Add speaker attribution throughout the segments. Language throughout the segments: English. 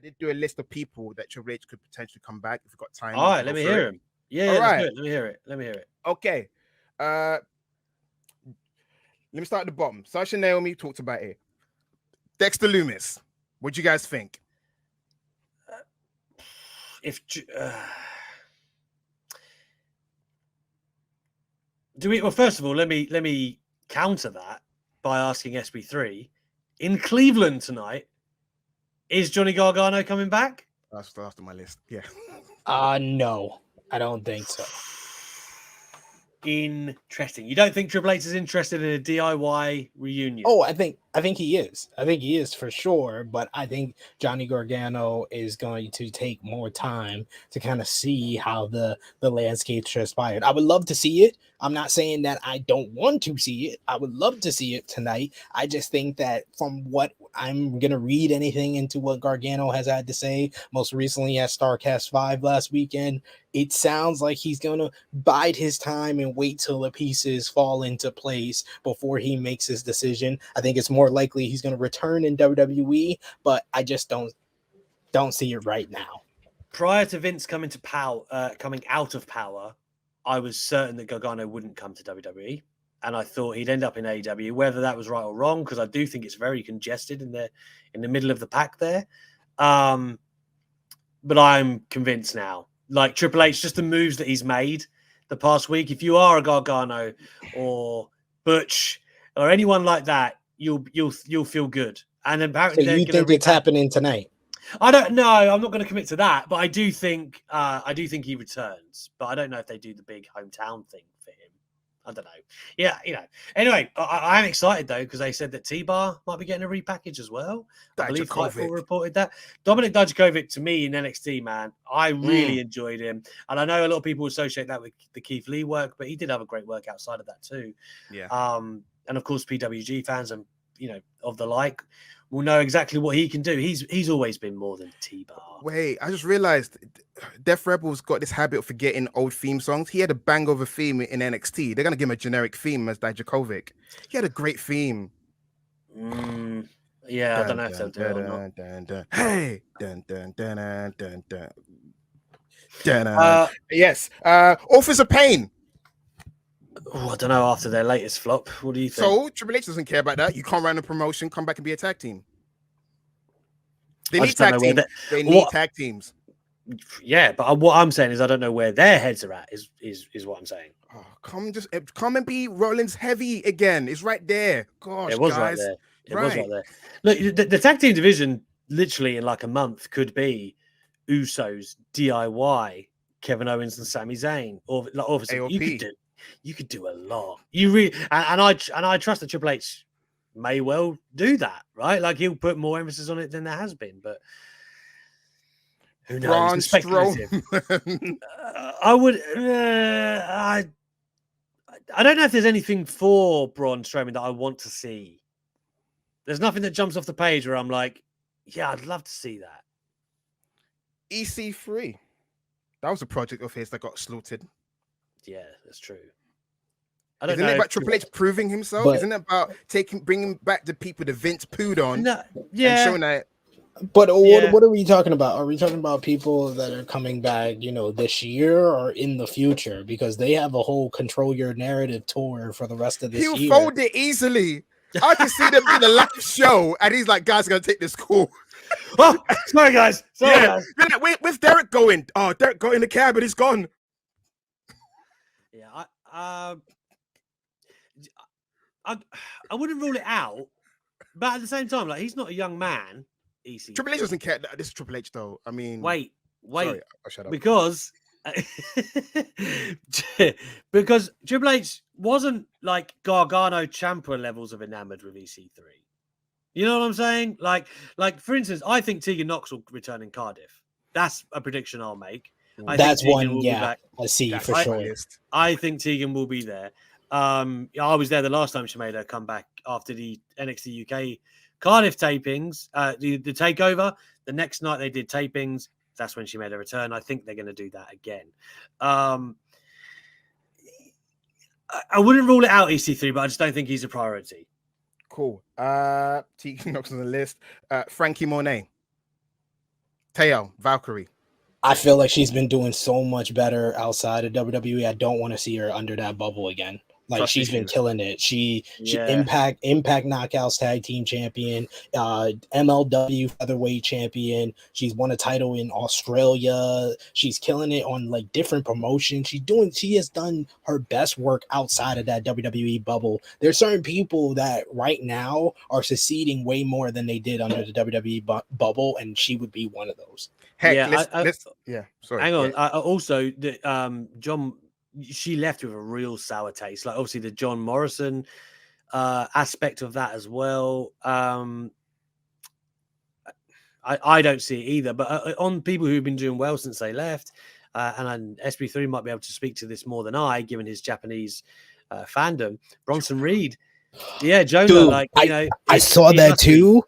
Speaker 1: did do a list of people that Triple H could potentially come back if we've got time.
Speaker 2: All right, let me hear him. Yeah,
Speaker 1: right.
Speaker 2: Let me hear it.
Speaker 1: Okay. Let me start at the bottom. Sasha Naomi talked about it. Dexter Lumis. What do you guys think?
Speaker 2: Well, first of all, let me counter that by asking SB3 in Cleveland tonight. Is Johnny Gargano coming back?
Speaker 1: That's after my list. Yeah.
Speaker 3: No, I don't think so.
Speaker 2: Interesting. You don't think Triple H is interested in a DIY reunion?
Speaker 3: Oh, I think he is. I think he is for sure. But I think Johnny Gargano is going to take more time to kind of see how the landscape transpired. I would love to see it. I'm not saying that I don't want to see it. I would love to see it tonight. I just think that from what I'm going to read anything into what Gargano has had to say, most recently at StarCast 5 last weekend, it sounds like he's going to bide his time and wait till the pieces fall into place before he makes his decision. I think it's more likely he's going to return in WWE, but I just don't see it right now.
Speaker 2: Prior to Vince coming out of power, I was certain that Gargano wouldn't come to WWE, and I thought he'd end up in AEW. Whether that was right or wrong, because I do think it's very congested in the middle of the pack there. But I'm convinced now. Like Triple H, just the moves that he's made the past week. If you are a Gargano or Butch or anyone like that, you'll feel good. And apparently,
Speaker 3: so you think it's happening tonight?
Speaker 2: I don't know. I'm not going to commit to that, but I do think he returns. But I don't know if they do the big hometown thing for him. I don't know. Yeah, Anyway, I'm excited though because they said that T-Bar might be getting a repackage as well. I believe Fightful reported that. Dominic Dijakovic, to me in NXT, man, I really enjoyed him, and I know a lot of people associate that with the Keith Lee work, but he did have a great work outside of that too.
Speaker 1: Yeah.
Speaker 2: And of course, PWG fans and of the like will know exactly what he can do. He's always been more than T-Bar.
Speaker 1: Wait, I just realized Def Rebel's got this habit of forgetting old theme songs. He had a bang of a theme in NXT. They're gonna give him a generic theme as Dijakovic. He had a great theme.
Speaker 2: Yeah, I don't know if they'll do it or not.
Speaker 1: Hey, yes. Authors of Pain.
Speaker 2: Oh, I don't know. After their latest flop, what do you think?
Speaker 1: So Triple H doesn't care about that. You can't run a promotion, come back and be a tag team. They need tag teams. They need tag teams.
Speaker 2: Yeah, but what I'm saying is I don't know where their heads are at. Is what I'm saying.
Speaker 1: Oh, come and be Rollins heavy again. It's right there. Gosh,
Speaker 2: it was
Speaker 1: guys.
Speaker 2: Right there. It was right there. Look, the tag team division literally in like a month could be Usos, DIY, Kevin Owens and Sami Zayn, or obviously you could do a lot. You really and I trust that Triple H may well do that, right? Like he'll put more emphasis on it than there has been, but who knows? It's speculative. I would. I don't know if there's anything for Braun Strowman that I want to see. There's nothing that jumps off the page where I'm like, yeah, I'd love to see that.
Speaker 1: EC3. That was a project of his that got slaughtered.
Speaker 2: Yeah, that's true.
Speaker 1: Isn't it about Triple H proving himself? But, isn't it about bringing back the people that Vince pooed on?
Speaker 2: No, yeah.
Speaker 1: And showing that.
Speaker 3: But what are we talking about? Are we talking about people that are coming back, this year or in the future? Because they have a whole Control Your Narrative tour for the rest of this year.
Speaker 1: He'll fold it easily. I can see them in a live show, and he's like, "Guys, are gonna take this call."
Speaker 2: Oh, sorry, guys. Guys.
Speaker 1: With Derek going. Oh, Derek got in the cab, but he's gone.
Speaker 2: Yeah, I wouldn't rule it out, but at the same time, like he's not a young man. EC.
Speaker 1: Triple H doesn't care. This is Triple H, though. I mean,
Speaker 2: wait.
Speaker 1: Sorry, I'll shut up.
Speaker 2: Because Triple H wasn't like Gargano Ciampa levels of enamored with EC3. You know what I'm saying? Like for instance, I think Tegan Knox will return in Cardiff. That's a prediction I'll make.
Speaker 3: That's one, yeah. I see for sure.
Speaker 2: I think Tegan will be there. I was there the last time she made her comeback after the NXT UK Cardiff tapings, the takeover. The next night they did tapings. That's when she made a return. I think they're going to do that again. I wouldn't rule it out, EC3, but I just don't think he's a priority.
Speaker 1: Cool. Tegan Knox on the list. Frankie Monet. Taya Valkyrie.
Speaker 3: I feel like she's been doing so much better outside of WWE. I don't want to see her under that bubble again. Like
Speaker 1: Trust
Speaker 3: she's been
Speaker 1: issues.
Speaker 3: killing it. She
Speaker 2: Yeah.
Speaker 3: Impact Knockouts tag team champion, MLW featherweight champion. She's won a title in Australia. She's killing it on like different promotions. She has done her best work outside of that WWE bubble. There's certain people that right now are succeeding way more than they did under the WWE bubble, and she would be one of those.
Speaker 1: Heck,
Speaker 2: Yeah,
Speaker 1: let's yeah. Sorry.
Speaker 2: Hang on.
Speaker 1: Yeah.
Speaker 2: Also, John, she left with a real sour taste. Like obviously the John Morrison aspect of that as well. I don't see it either. But on people who've been doing well since they left, and SB3 might be able to speak to this more than I, given his Japanese fandom. Bronson Reed, yeah, Jonah.
Speaker 3: Dude,
Speaker 2: like you know,
Speaker 3: I saw
Speaker 2: he
Speaker 3: that
Speaker 2: must be-
Speaker 3: too.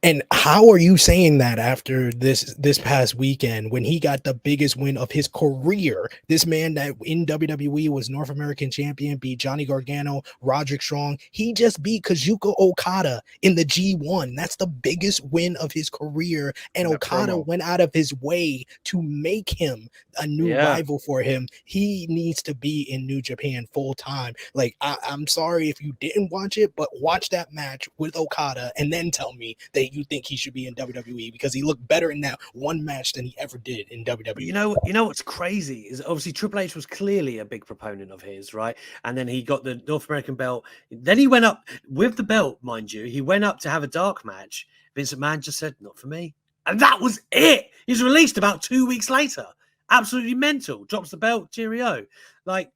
Speaker 3: And how are you saying that after this past weekend when he got the biggest win of his career? This man that in WWE was North American champion, beat Johnny Gargano, Roderick Strong. He just beat Kazuchika Okada in the G1. That's the biggest win of his career. And
Speaker 1: That
Speaker 3: Okada
Speaker 1: promo.
Speaker 3: went out of his way to make him a new rival for him. He needs to be in New Japan full time. Like, I'm sorry if you didn't watch it, but watch that match with Okada and then tell me that you think he should be in WWE, because he looked better in that one match than he ever did in WWE.
Speaker 2: You know what's crazy is obviously Triple H was clearly a big proponent of his, right? And then he got the North American belt. Then he went up with the belt, mind you. He went up to have a dark match. Vince McMahon just said, "Not for me," and that was it. He's released about 2 weeks later. Absolutely mental. Drops the belt. Cheerio. Like,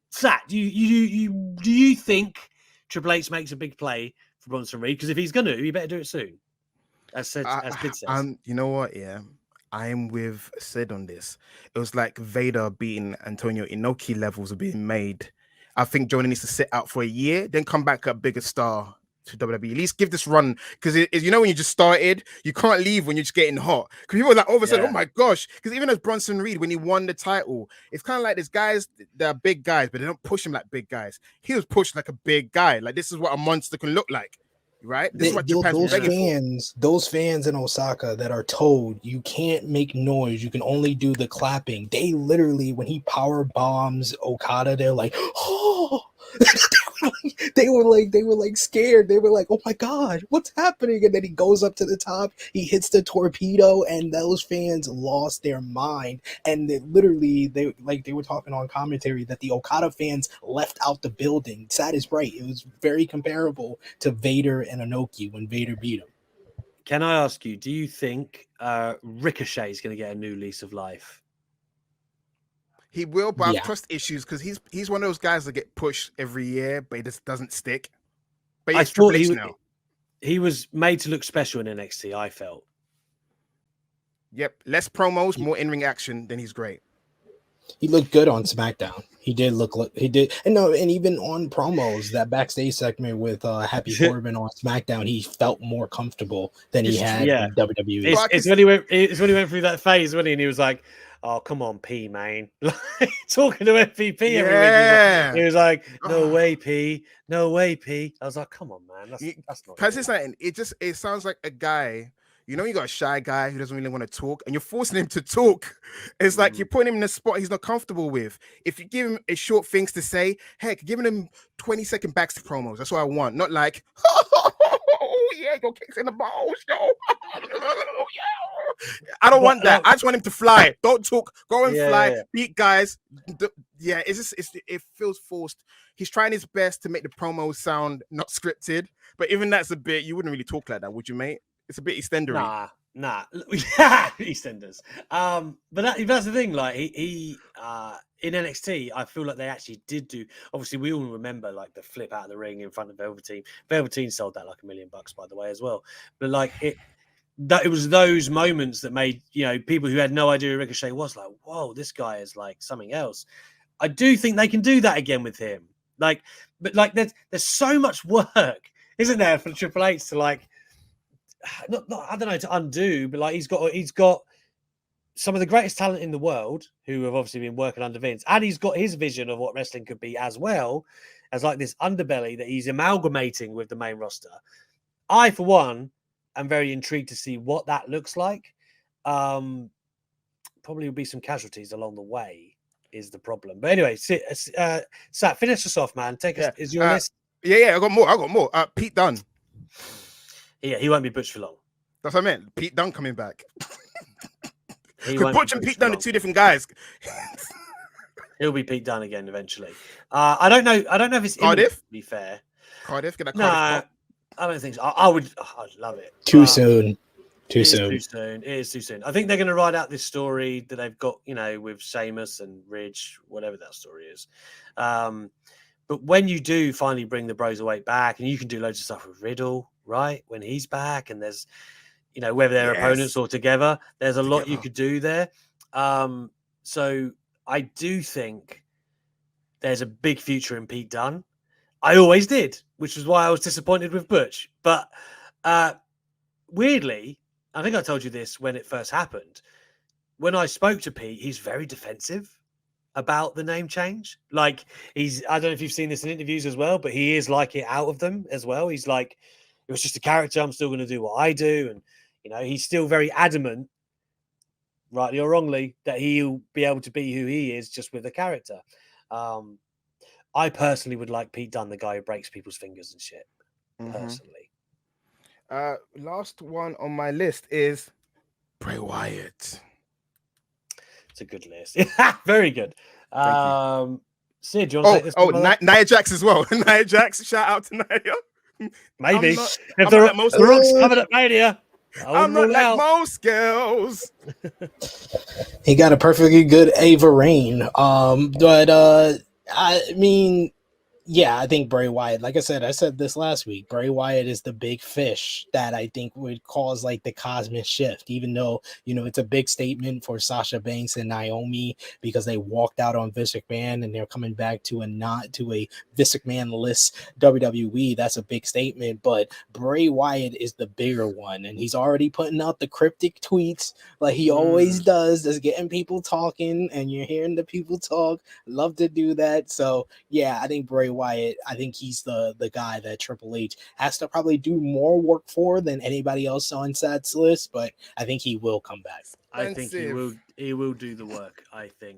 Speaker 2: Sat, do you think Triple H makes a big play for Bronson Reed? Because if he's going to, he better do it soon. As Sid says.
Speaker 1: You know what? Yeah, I am with Sid on this. It was like Vader beating Antonio Inoki levels are being made. I think Johnny needs to sit out for a year, then come back a bigger star to WWE. At least give this run, because you know when you just started, you can't leave when you're just getting hot. Because people are like all of a sudden, oh my gosh! Because even as Bronson Reed, when he won the title, it's kind of like there's guys that are big guys, but they don't push him like big guys. He was pushed like a big guy. Like this is what a monster can look like. Right? This is what
Speaker 3: those fans in Osaka that are told you can't make noise, you can only do the clapping. They literally, when he power bombs Okada, they're like, oh, they were like scared. They were like, oh my god, what's happening? And then he goes up to the top, he hits the torpedo, and those fans lost their mind. And they were talking on commentary that the Okada fans left out the building. Sad is right. It was very comparable to Vader and Inoki when Vader beat him.
Speaker 2: Can I ask you, do you think Ricochet is going to get a new lease of life?
Speaker 1: He will, but I have trust issues because he's one of those guys that get pushed every year, but he just doesn't stick. But
Speaker 2: I thought he was made to look special in NXT, I felt.
Speaker 1: Yep, less promos, more in-ring action, then he's great.
Speaker 3: He looked good on SmackDown. He did, and even on promos, that backstage segment with Happy Corbin on SmackDown, he felt more comfortable than he had in WWE.
Speaker 2: It's when he went through that phase, wasn't he? And he was like, "Oh, come on, P, man!" Like, talking to MVP every week. He was like, "No way, P. No way, P." I was like, "Come on, man. That's not."
Speaker 1: Because it's like it sounds like a guy. You know, you got a shy guy who doesn't really want to talk, and you're forcing him to talk. It's like you're putting him in a spot he's not comfortable with. If you give him a short things to say, heck, giving him 20-second backstage promos. That's what I want. Not like, oh yeah, go kicks in the balls, yo. I don't want that. I just want him to fly. Don't talk. Go and fly. Yeah. Beat guys. Yeah, it feels forced. He's trying his best to make the promos sound not scripted, but even that's a bit. You wouldn't really talk like that, would you, mate? It's a bit EastEndery.
Speaker 2: Nah, EastEnders. But that's the thing. Like he in NXT, I feel like they actually did do. Obviously, we all remember like the flip out of the ring in front of Velveteen. Velveteen sold that like $1 million, by the way, as well. But like it was those moments that made people who had no idea who Ricochet was like, whoa, this guy is like something else. I do think they can do that again with him. Like, but like there's so much work, isn't there, for Triple H to like. Not I don't know, to undo, but like he's got some of the greatest talent in the world who have obviously been working under Vince, and he's got his vision of what wrestling could be, as well as like this underbelly that he's amalgamating with the main roster. I, for one, am very intrigued to see what that looks like. Probably will be some casualties along the way is the problem. But anyway, Sat, finish us off, man. Take us. Is your list?
Speaker 1: Yeah, I got more. Pete Dunne.
Speaker 2: Yeah, he won't be Butch for long.
Speaker 1: That's what I meant. Pete Dunne coming back.
Speaker 2: Because
Speaker 1: Butch and Pete Dunne are two different guys.
Speaker 2: He'll be Pete Dunne again eventually. I don't know if it's
Speaker 1: Cardiff.
Speaker 2: To be fair,
Speaker 1: Cardiff. Get that
Speaker 2: no,
Speaker 1: Cardiff.
Speaker 2: I don't think so. I'd love it.
Speaker 3: Too soon.
Speaker 2: It is too soon. I think they're going to ride out this story that they've got, with Sheamus and Ridge, whatever that story is. But when you do finally bring the Broserweight back, and you can do loads of stuff with Riddle, right? When he's back, and there's, whether they're opponents or together, there's a lot you could do there. So I do think there's a big future in Pete Dunne. I always did, which is why I was disappointed with Butch. But weirdly, I think I told you this when it first happened. When I spoke to Pete, he's very defensive about the name change. Like I don't know if you've seen this in interviews as well, but he is like it out of them as well. He's like, it was just a character. I'm still going to do what I do. And, he's still very adamant, rightly or wrongly, that he'll be able to be who he is just with a character. I personally would like Pete Dunne, the guy who breaks people's fingers and shit, personally.
Speaker 1: Last one on my list is Bray Wyatt.
Speaker 2: It's a good list. Very good. Sid, do you want to take this?
Speaker 1: Nia Jax as well. Nia Jax, shout out to Nia.
Speaker 2: Maybe. If the Rock's covered at Mania,
Speaker 1: I'm not like most girls.
Speaker 3: He got a perfectly good Ava Raine. But I mean, yeah, I think Bray Wyatt, like I said this last week, Bray Wyatt is the big fish that I think would cause like the cosmic shift, even though, it's a big statement for Sasha Banks and Naomi because they walked out on Vince McMahon and they're coming back to a Vince McMahon-less WWE. That's a big statement, but Bray Wyatt is the bigger one, and he's already putting out the cryptic tweets like he always does, that's getting people talking, and you're hearing the people talk. Love to do that. So yeah, I think Bray Wyatt, I think he's the guy that Triple H has to probably do more work for than anybody else on Sat's list, but I think he will come back.
Speaker 2: I think he will do the work, I think.